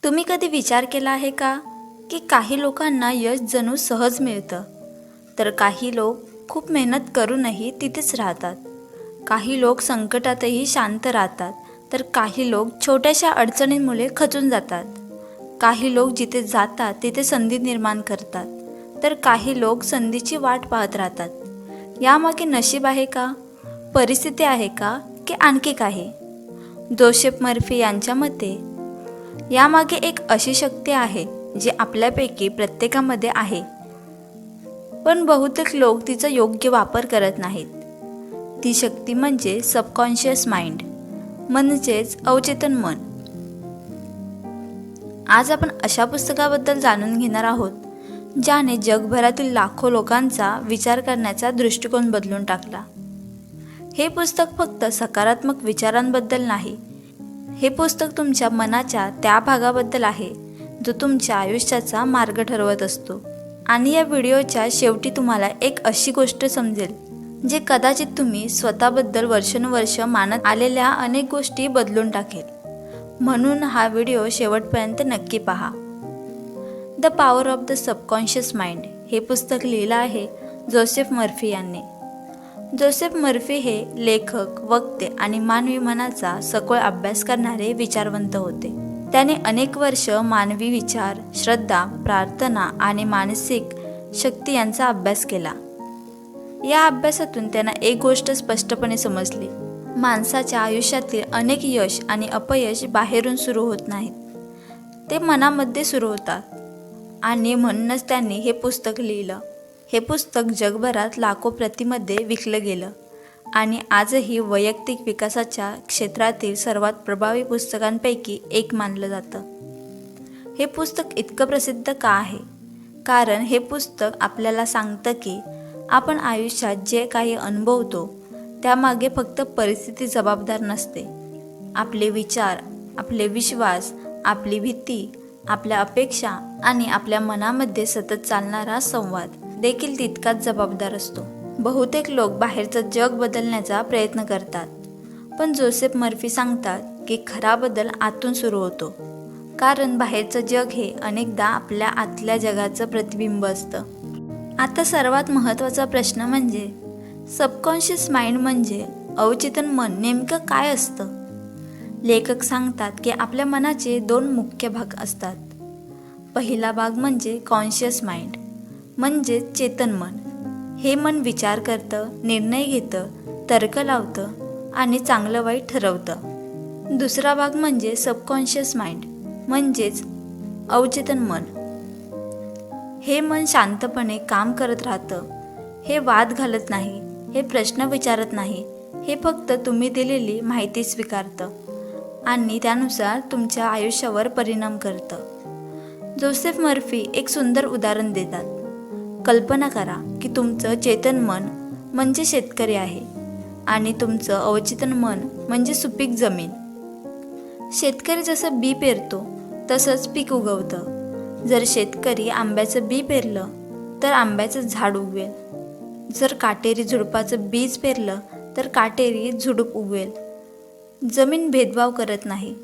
तुम्ही कधी विचार केला आहे का की काही लोकांना यश जणू सहज मिळतं, तर काही लोक खूप मेहनत करूनही तिथेच राहतात. काही लोक संकटातही शांत राहतात, तर काही लोक छोट्याशा अडचणींमुळे खचून जातात. काही लोक जिथे जातात तिथे संधी निर्माण करतात, तर काही लोक संधीची वाट पाहत राहतात. यामागे नशीब आहे का, परिस्थिती आहे का, की आणखी काही? जोसेफ मर्फी यांच्या मते यामागे एक अशी शक्ती आहे जी आपल्यापैकी प्रत्येकामध्ये आहे, पण बहुतेक लोक तिचा योग्य वापर करत नाहीत. ती शक्ती म्हणजे सबकॉन्शियस माइंड, म्हणजेच अवचेतन मन. आज आपण अशा पुस्तकाबद्दल जाणून घेणार आहोत ज्याने जगभरातील लाखो लोकांचा विचार करण्याचा दृष्टिकोन बदलून टाकला. हे पुस्तक फक्त सकारात्मक विचारांबद्दल नाही, हे पुस्तक तुमच्या मनाच्या त्या भागाबद्दल आहे जो तुमच्या आयुष्याचा मार्ग ठरवत असतो. आणि या व्हिडिओच्या शेवटी तुम्हाला एक अशी गोष्ट समजेल जे कदाचित तुम्ही स्वतःबद्दल वर्षानुवर्ष मानत आलेल्या अनेक गोष्टी बदलून टाकेल. म्हणून हा व्हिडिओ शेवटपर्यंत नक्की पहा. The power of the subconscious mind हे पुस्तक लिहिलं आहे जोसेफ मर्फी यांनी. जोसेफ मर्फी हे लेखक, वक्ते आणि मानवी मनाचा सखोल अभ्यास करणारे विचारवंत होते. त्याने अनेक वर्ष मानवी विचार, श्रद्धा, प्रार्थना आणि मानसिक शक्ती यांचा अभ्यास केला. या अभ्यासातून त्यांना एक गोष्ट स्पष्टपणे समजली: माणसाच्या आयुष्यातील अनेक यश आणि अपयश बाहेरून सुरू होत नाहीत, ते मनामध्ये सुरू होतात. आणि म्हणूनच त्यांनी हे पुस्तक लिहिलं. हे पुस्तक जगभरात लाखो प्रतीमध्ये विकलं गेलं आणि आजही वैयक्तिक विकासाच्या क्षेत्रातील सर्वात प्रभावी पुस्तकांपैकी एक मानलं जातं. हे पुस्तक इतकं प्रसिद्ध का आहे? कारण हे पुस्तक आपल्याला सांगतं की आपण आयुष्यात जे काही अनुभवतो त्यामागे फक्त परिस्थिती जबाबदार नसते. आपले विचार, आपले विश्वास, आपली भीती, आपल्या अपेक्षा आणि आपल्या मनामध्ये सतत चालणारा संवाद देखील तितकाच जबाबदार असतो. बहुतेक लोक बाहेरचं जग बदलण्याचा प्रयत्न करतात, पण जोसेफ मर्फी सांगतात की खरा बदल आतून सुरू होतो. कारण बाहेरचं जग हे अनेकदा आपल्या आतल्या जगाचं प्रतिबिंब असतं. आता सर्वात महत्त्वाचा प्रश्न म्हणजे सबकॉन्शियस माइंड म्हणजे अवचेतन मन नेमकं काय असतं? लेखक सांगतात की आपल्या मनाचे दोन मुख्य भाग असतात. पहिला भाग म्हणजे कॉन्शियस माइंड, म्हणजे चेतन मन. हे मन विचार करतं, निर्णय घेतं, तर्क लावतं आणि चांगलं वाईट ठरवतं. दुसरा भाग म्हणजे सबकॉन्शियस माइंड, म्हणजेच अवचेतन मन. हे मन शांतपणे काम करत राहतं. हे वाद घालत नाही, हे प्रश्न विचारत नाही, हे फक्त तुम्ही दिलेली माहिती स्वीकारतं आणि त्यानुसार तुमच्या आयुष्यावर परिणाम करतं. जोसेफ मर्फी एक सुंदर उदाहरण देतात. कल्पना करा की तुमचं चेतन मन म्हणजे शेतकरी आहे आणि तुमचं अवचेतन मन म्हणजे सुपीक जमीन. शेतकरी जसं बी पेरतो तसंच पीक उगवतं. जर शेतकरी आंब्याचं बी पेरलं तर आंब्याचं झाड उगवेल. जर काटेरी झुडपाचं बीज पेरलं तर काटेरी झुडूप उगवेल. जमीन भेदभाव करत नाही,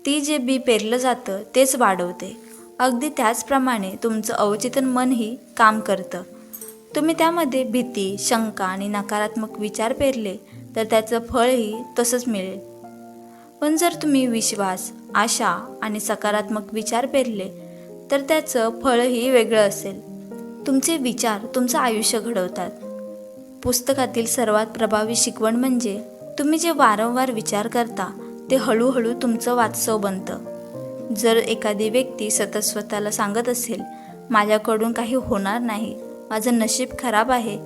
ती जे बी पेरलं जातं तेच वाढवते. अगदी त्याचप्रमाणे तुमचं अवचेतन मनही काम करतं. तुम्ही त्यामध्ये भीती, शंका आणि नकारात्मक विचार पेरले तर त्याचं फळही तसंच मिळेल. पण जर तुम्ही विश्वास, आशा आणि सकारात्मक विचार पेरले तर त्याचं फळही वेगळं असेल. तुमचे विचार तुमचं आयुष्य घडवतात. पुस्तकातील सर्वात प्रभावी शिकवण म्हणजे तुम्ही जे वारंवार विचार करता ते हळूहळू तुमचं वास्तव बनतं. जर एखादी व्यक्ती सतत स्वतःला सांगत असेल, माझ्याकडून काही होणार नाही, माझं नशीब खराब आहे,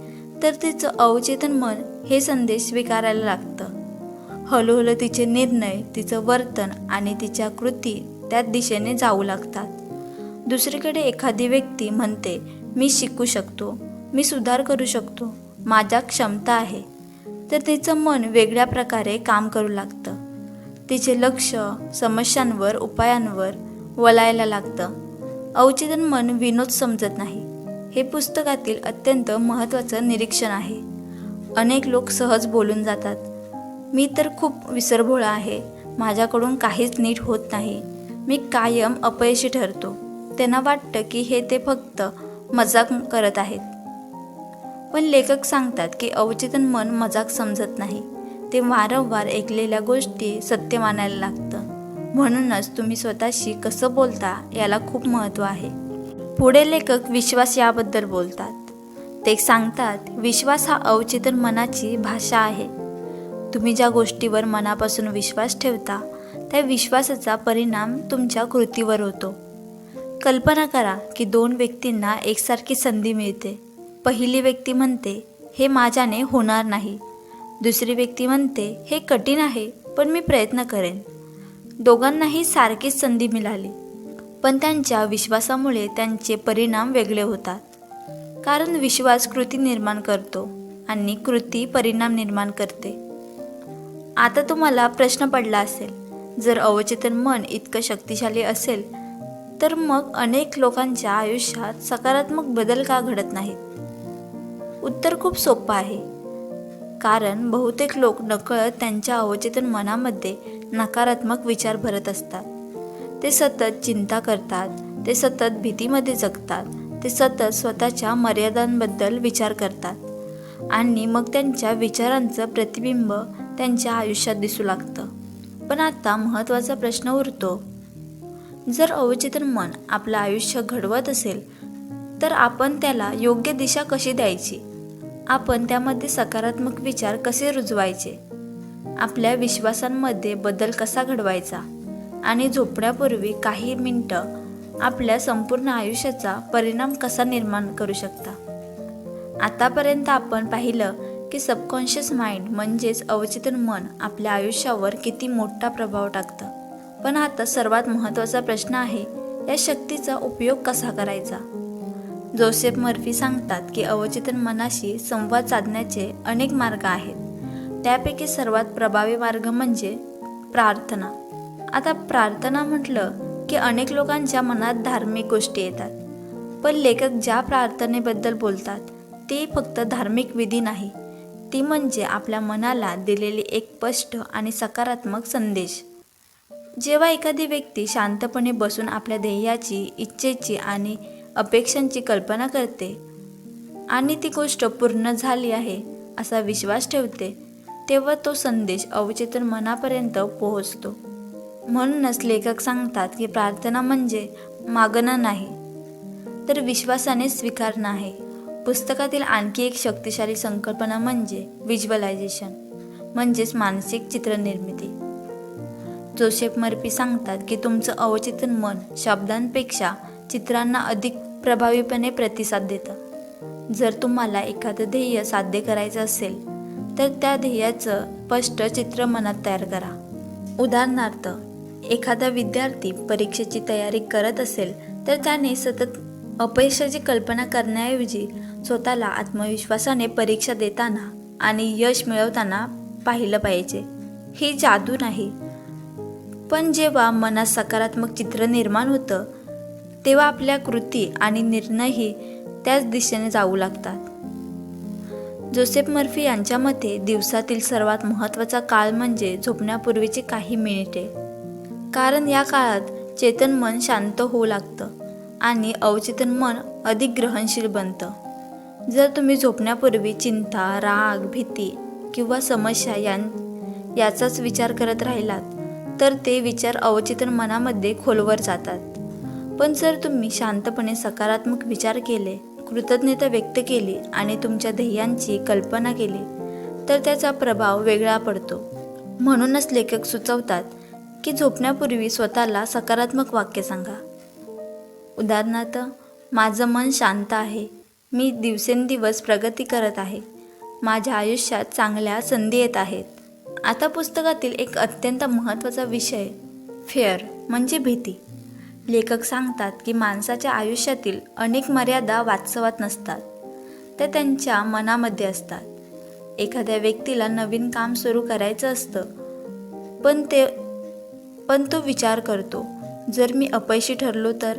तर तिचं अवचेतन मन हे संदेश स्वीकारायला लागतं. हळूहळू तिचे निर्णय, तिचं वर्तन आणि तिच्या कृती त्या दिशेने जाऊ लागतात. दुसरीकडे एखादी व्यक्ती म्हणते, मी शिकू शकतो, मी सुधार करू शकतो, माझ्या क्षमता आहे, तर तिचं मन वेगळ्या प्रकारे काम करू लागतं. तिचे लक्ष समस्यांवर, उपायांवर वळायला लागतं. अवचेतन मन विनोद समजत नाही. हे पुस्तकातील अत्यंत महत्त्वाचं निरीक्षण आहे. अनेक लोक सहज बोलून जातात, मी तर खूप विसरभोळा आहे, माझ्याकडून काहीच नीट होत नाही, मी कायम अपयशी ठरतो. त्यांना वाटतं की हे ते फक्त मजाक करत आहेत. पण लेखक सांगतात की अवचेतन मन मजाक समजत नाही. ते वारंवार ऐकलेल्या गोष्टी सत्य मानायला लागतं. म्हणूनच तुम्ही स्वतःशी कसं बोलता याला खूप महत्त्व आहे. पुढे लेखक विश्वास याबद्दल बोलतात. ते सांगतात, विश्वास हा अवचेतन मनाची भाषा आहे. तुम्ही ज्या गोष्टीवर मनापासून विश्वास ठेवता त्या विश्वासाचा परिणाम तुमच्या कृतीवर होतो. कल्पना करा की 2 व्यक्तींना एकसारखी संधी मिळते. पहिली व्यक्ती म्हणते, हे माझ्याने होणार नाही. दुसरी व्यक्ती म्हणते, हे कठीण आहे पण मी प्रयत्न करेन. दोघांनाही सारखीच संधी मिळाली, पण त्यांच्या विश्वासामुळे त्यांचे परिणाम वेगळे होतात. कारण विश्वास कृती निर्माण करतो आणि कृती परिणाम निर्माण करते. आता तुम्हाला प्रश्न पडला असेल, जर अवचेतन मन इतकं शक्तिशाली असेल तर मग अनेक लोकांच्या आयुष्यात सकारात्मक बदल का घडत नाहीत? उत्तर खूप सोपं आहे. कारण बहुतेक लोक नकळत त्यांच्या अवचेतन मनामध्ये नकारात्मक विचार भरत असतात. ते सतत चिंता करतात, ते सतत भीतीमध्ये जगतात, ते सतत स्वतःच्या मर्यादांबद्दल विचार करतात आणि मग त्यांच्या विचारांचं प्रतिबिंब त्यांच्या आयुष्यात दिसू लागतं. पण आता महत्त्वाचा प्रश्न उरतो, जर अवचेतन मन आपलं आयुष्य घडवत असेल तर आपण त्याला योग्य दिशा कशी द्यायची? आपण त्यामध्ये सकारात्मक विचार कसे रुजवायचे? आपल्या विश्वासांमध्ये बदल कसा घडवायचा? आणि झोपण्यापूर्वी काही मिनिटं आपल्या संपूर्ण आयुष्याचा परिणाम कसा निर्माण करू शकता? आतापर्यंत आपण पाहिलं की सबकॉन्शियस माइंड म्हणजेच अवचेतन मन आपल्या आयुष्यावर किती मोठा प्रभाव टाकतं. पण आता सर्वात महत्त्वाचा प्रश्न आहे, या शक्तीचा उपयोग कसा करायचा? जोसेफ मर्फी सांगतात की अवचेतन मनाशी संवाद साधण्याचे अनेक मार्ग आहेत. त्यापैकी सर्वात प्रभावी मार्ग म्हणजे प्रार्थना. आता प्रार्थना म्हटलं की अनेक लोकांच्या मनात धार्मिक गोष्टी येतात. पण लेखक ज्या प्रार्थनेबद्दल बोलतात ती फक्त धार्मिक विधी नाही, ती म्हणजे आपल्या मनाला दिलेली एक स्पष्ट आणि सकारात्मक संदेश. जेव्हा एखादी व्यक्ती शांतपणे बसून आपल्या ध्येयाची, इच्छेची आणि अपेक्षांची कल्पना करते आणि ती गोष्ट पूर्ण झाली आहे असा विश्वास ठेवते, तेव्हा तो संदेश अवचेतन मनापर्यंत पोहोचतो. म्हणूनच लेखक सांगतात की प्रार्थना म्हणजे मागणं नाही, तर विश्वासाने स्वीकारणं आहे. पुस्तकातील आणखी एक शक्तिशाली संकल्पना म्हणजे व्हिज्युअलायझेशन, म्हणजेच मानसिक चित्रनिर्मिती. जोसेफ मर्फी सांगतात की तुमचं अवचेतन मन शब्दांपेक्षा चित्रांना अधिक प्रभावीपणे प्रतिसाद देतं. जर तुम्हाला एखादं ध्येय साध्य करायचं असेल तर त्या ध्येयाचं स्पष्ट चित्र मनात तयार करा. उदाहरणार्थ, एखादा विद्यार्थी परीक्षेची तयारी करत असेल तर त्याने सतत अपयशाची कल्पना करण्याऐवजी स्वतःला आत्मविश्वासाने परीक्षा देताना आणि यश मिळवताना पाहिलं पाहिजे. ही जादू नाही, पण जेव्हा मनात सकारात्मक चित्र निर्माण होतं तेव्हा आपल्या कृती आणि निर्णयही त्याच दिशेने जाऊ लागतात. जोसेफ मर्फी यांच्या मते दिवसातील सर्वात महत्त्वाचा काळ म्हणजे झोपण्यापूर्वीची काही मिनिटे. कारण या काळात चेतन मन शांत होऊ लागतं आणि अवचेतन मन अधिक ग्रहणशील बनतं. जर तुम्ही झोपण्यापूर्वी चिंता, राग, भीती किंवा समस्या याचाच विचार करत राहिलात तर ते विचार अवचेतन मनामध्ये खोलवर जातात. पण जर तुम्ही शांतपणे सकारात्मक विचार केले, कृतज्ञता व्यक्त केली आणि तुमच्या ध्येयांची कल्पना केली तर त्याचा प्रभाव वेगळा पडतो. म्हणूनच लेखक सुचवतात की झोपण्यापूर्वी स्वतःला सकारात्मक वाक्य सांगा. उदाहरणार्थ, माझं मन शांत आहे, मी दिवसेंदिवस प्रगती करत आहे, माझ्या आयुष्यात चांगल्या संधी येत आहेत. आता पुस्तकातील एक अत्यंत महत्त्वाचा विषय, फेअर म्हणजे भीती. लेखक सांगतात की माणसाच्या आयुष्यातील अनेक मर्यादा वास्तवात नसतात, त्या त्यांच्या मनामध्ये असतात. एखाद्या व्यक्तीला नवीन काम सुरू करायचं असतं, पण तो विचार करतो, जर मी अपयशी ठरलो तर,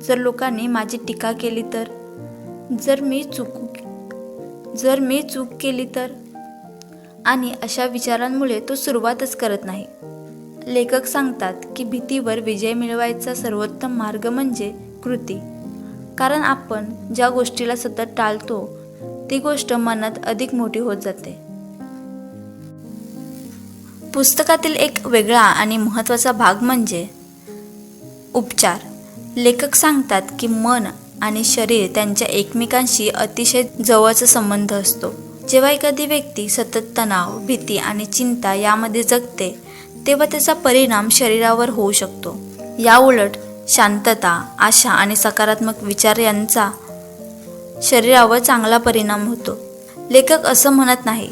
जर लोकांनी माझी टीका केली तर, जर मी चूक केली तर, आणि अशा विचारांमुळे तो सुरुवातच करत नाही. लेखक सांगतात की भीतीवर विजय मिळवायचा सर्वोत्तम मार्ग म्हणजे कृती. कारण आपण ज्या गोष्टीला सतत टाळतो ती गोष्ट मनात अधिक मोठी होत जाते. पुस्तकातील एक वेगळा आणि महत्त्वाचा भाग म्हणजे उपचार. लेखक सांगतात की मन आणि शरीर त्यांच्या एकमेकांशी अतिशय जवळचा संबंध असतो. जेव्हा एखादी व्यक्ती सतत तणाव, भीती आणि चिंता यामध्ये जगते तेव्हा त्याचा परिणाम शरीरावर होऊ शकतो. या उलट शांतता, आशा आणि सकारात्मक विचार यांचा शरीरावर चांगला परिणाम होतो. लेखक असं म्हणत नाही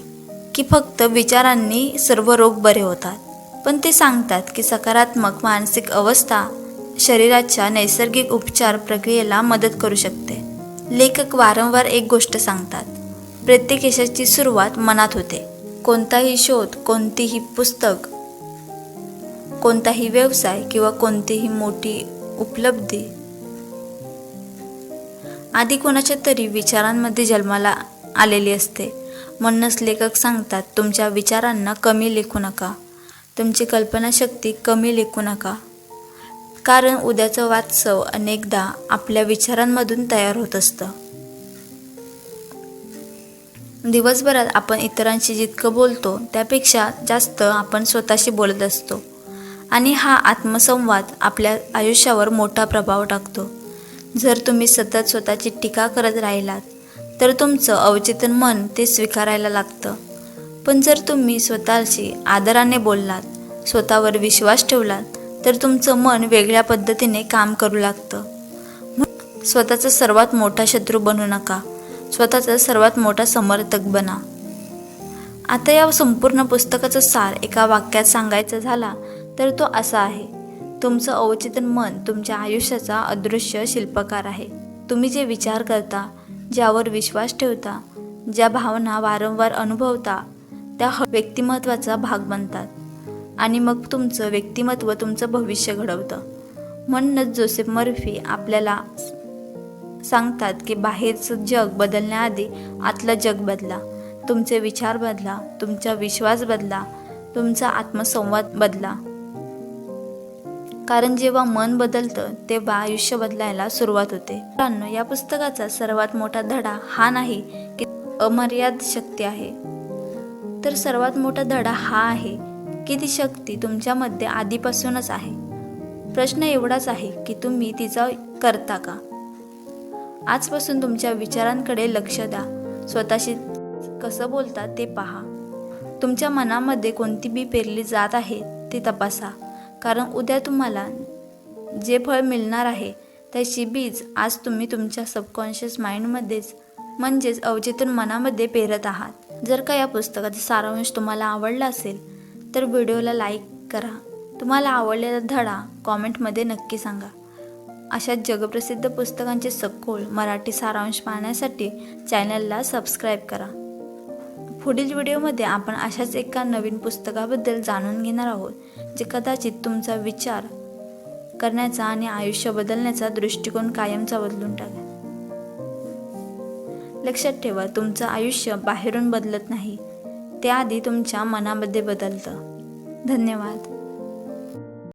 की फक्त विचारांनी सर्व रोग बरे होतात, पण ते सांगतात की सकारात्मक मानसिक अवस्था शरीराच्या नैसर्गिक उपचार प्रक्रियेला मदत करू शकते. लेखक वारंवार एक गोष्ट सांगतात, प्रत्येक यशाची सुरुवात मनात होते. कोणताही शोध, कोणतीही पुस्तक, कोणताही व्यवसाय किंवा कोणतीही मोठी उपलब्धी आधी कोणाच्या तरी विचारांमध्ये जन्माला आलेली असते. म्हणूनच लेखक सांगतात, तुमच्या विचारांना कमी लेखू नका, तुमची कल्पनाशक्ती कमी लेखू नका. कारण उद्याचं वास्तव अनेकदा आपल्या विचारांमधून तयार होत असतं. दिवसभरात आपण इतरांशी जितकं बोलतो त्यापेक्षा जास्त आपण स्वतःशी बोलत असतो आणि हा आत्मसंवाद आपल्या आयुष्यावर मोठा प्रभाव टाकतो. जर तुम्ही सतत स्वतःची टीका करत राहिलात तर तुमचं अवचेतन मन ते स्वीकारायला लागतं. पण जर तुम्ही स्वतःशी आदराने बोललात, स्वतःवर विश्वास ठेवलात तर तुमचं मन वेगळ्या पद्धतीने काम करू लागतं. स्वतःचा सर्वात मोठा शत्रू बनू नका, स्वतःचा सर्वात मोठा समर्थक बना. आता या संपूर्ण पुस्तकाचा सार एका वाक्यात सांगायचा झाला तर तो असा आहे, तुमचं अवचेतन मन तुमच्या आयुष्याचा अदृश्य शिल्पकार आहे. तुम्ही जे विचार करता, ज्यावर विश्वास ठेवता, ज्या भावना वारंवार अनुभवता त्या व्यक्तिमत्वाचा भाग बनतात आणि मग तुमचं व्यक्तिमत्व तुमचं भविष्य घडवतं. म्हणूनच जोसेफ मर्फी आपल्याला सांगतात की बाहेरचं जग बदलण्याआधी आतलं जग बदला. तुमचे विचार बदला, तुमचा विश्वास बदला, तुमचा आत्मसंवाद बदला. कारण जेव्हा मन बदलतं तेव्हा आयुष्य बदलायला सुरुवात होते. मित्रांनो, या पुस्तकाचा सर्वात मोठा धडा हा नाही की अमर्याद शक्ती आहे, तर सर्वात मोठा धडा हा आहे की ती शक्ती तुमच्यामध्ये आधीपासूनच आहे. प्रश्न एवढाच आहे की तुम्ही तिचा करता का? आजपासून तुमच्या विचारांकडे लक्ष द्या, स्वतःशी कसं बोलता ते पहा. तुमच्या मनामध्ये कोणती बी पेरली जात आहे ते तपासा. कारण उद्या तुम्हाला जे फळ मिळणार आहे त्याची बीज आज तुम्ही तुमच्या सबकॉन्शियस माइंडमध्येच म्हणजेच अवचेतन मनामध्ये पेरत आहात. जर का या पुस्तकाचा सारांश तुम्हाला आवडला असेल तर व्हिडिओला लाईक करा. तुम्हाला आवडलेला धडा कॉमेंटमध्ये नक्की सांगा. अशा जगप्रसिद्ध पुस्तकांचे सखोल मराठी सारांश पाहण्यासाठी चॅनलला सबस्क्राईब करा. पुढील व्हिडिओमध्ये आपण अशाच एका नवीन पुस्तकाबद्दल जाणून घेणार आहोत जे कदाचित तुमचा विचार करण्याचा आणि आयुष्य बदलण्याचा दृष्टिकोन कायमचा बदलून टाकेल. लक्षात ठेवा, तुमचं आयुष्य बाहेरून बदलत नाही, ते आधी तुमच्या मनामध्ये बदलतं. धन्यवाद.